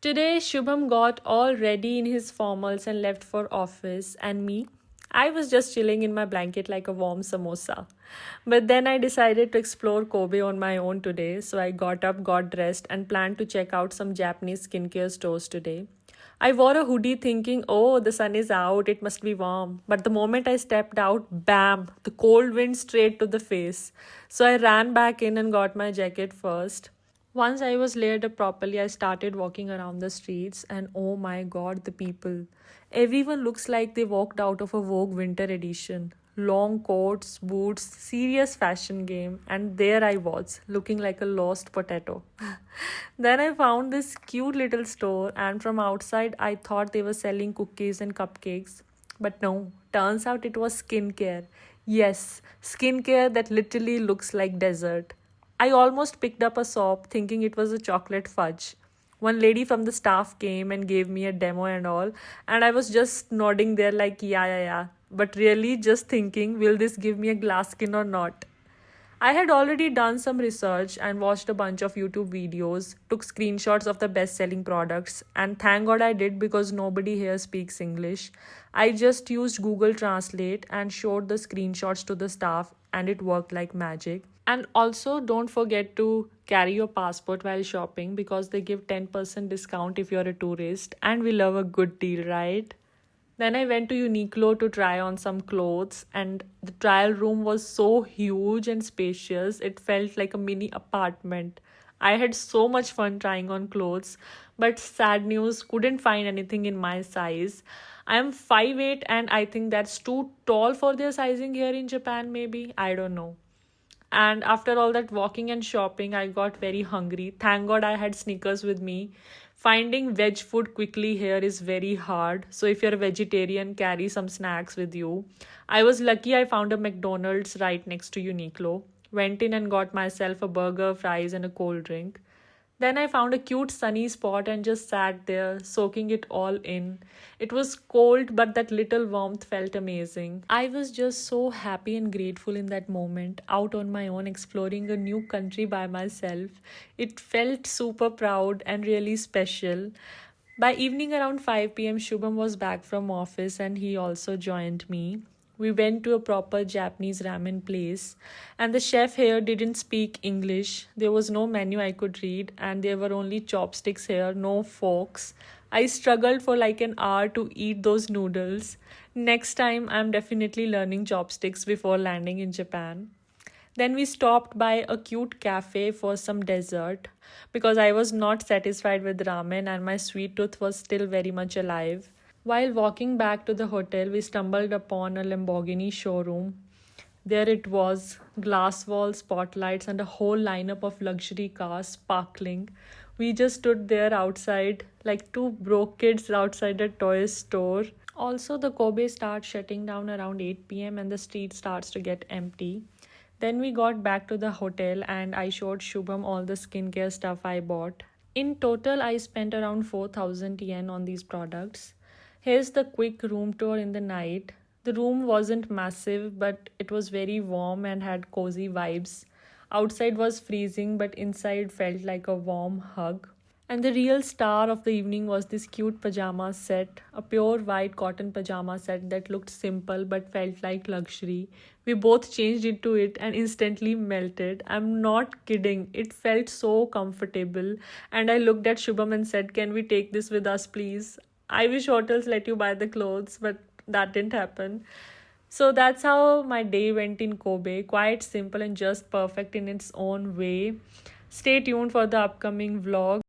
Today, Shubham got all ready in his formals and left for office, and me, I was just chilling in my blanket like a warm samosa. But then I decided to explore Kobe on my own today, so I got up, got dressed, and planned to check out some Japanese skincare stores today. I wore a hoodie thinking, oh, the sun is out, it must be warm. But the moment I stepped out, bam, the cold wind straight to the face. So I ran back in and got my jacket first. Once I was layered up properly, I started walking around the streets, and oh my god, the people. Everyone looks like they walked out of a Vogue winter edition. Long coats, boots, serious fashion game, and there I was, looking like a lost potato. Then I found this cute little store, and from outside, I thought they were selling cookies and cupcakes. But no, turns out it was skincare. Yes, skincare that literally looks like desert. I almost picked up a soap thinking it was a chocolate fudge. One lady from the staff came and gave me a demo and all, and I was just nodding there like, yeah, yeah, yeah. But really just thinking, will this give me a glass skin or not? I had already done some research and watched a bunch of YouTube videos, took screenshots of the best selling products, and thank God I did because nobody here speaks English. I just used Google Translate and showed the screenshots to the staff, and it worked like magic. And also, don't forget to carry your passport while shopping because they give 10% discount if you're a tourist, and we love a good deal, right? Then I went to Uniqlo to try on some clothes, and the trial room was so huge and spacious, it felt like a mini apartment. I had so much fun trying on clothes, but sad news, couldn't find anything in my size. I am 5'8", and I think that's too tall for their sizing here in Japan, maybe. I don't know. And after all that walking and shopping, I got very hungry. Thank God I had Snickers with me. Finding veg food quickly here is very hard. So if you're a vegetarian, carry some snacks with you. I was lucky I found a McDonald's right next to Uniqlo. Went in and got myself a burger, fries, and a cold drink. Then I found a cute sunny spot and just sat there, soaking it all in. It was cold, but that little warmth felt amazing. I was just so happy and grateful in that moment, out on my own, exploring a new country by myself. It felt super proud and really special. By evening around 5 p.m., Shubham was back from office and he also joined me. We went to a proper Japanese ramen place, and the chef here didn't speak English. There was no menu I could read, and there were only chopsticks here, no forks. I struggled for like an hour to eat those noodles. Next time, I'm definitely learning chopsticks before landing in Japan. Then we stopped by a cute cafe for some dessert because I was not satisfied with ramen and my sweet tooth was still very much alive. While walking back to the hotel, we stumbled upon a Lamborghini showroom. There it was, glass walls, spotlights, and a whole lineup of luxury cars sparkling. We just stood there outside like two broke kids outside a toy store. Also, the Kobe starts shutting down around 8 p.m. and the street starts to get empty. Then we got back to the hotel and I showed Shubham all the skincare stuff I bought. In total, I spent around 4,000 yen on these products. Here's the quick room tour in the night. The room wasn't massive, but it was very warm and had cozy vibes. Outside was freezing, but inside felt like a warm hug. And the real star of the evening was this cute pajama set, a pure white cotton pajama set that looked simple but felt like luxury. We both changed into it and instantly melted. I'm not kidding, it felt so comfortable. And I looked at Shubham and said, can we take this with us, please? I wish hotels let you buy the clothes, but that didn't happen. So that's how my day went in Kobe. Quite simple and just perfect in its own way. Stay tuned for the upcoming vlog.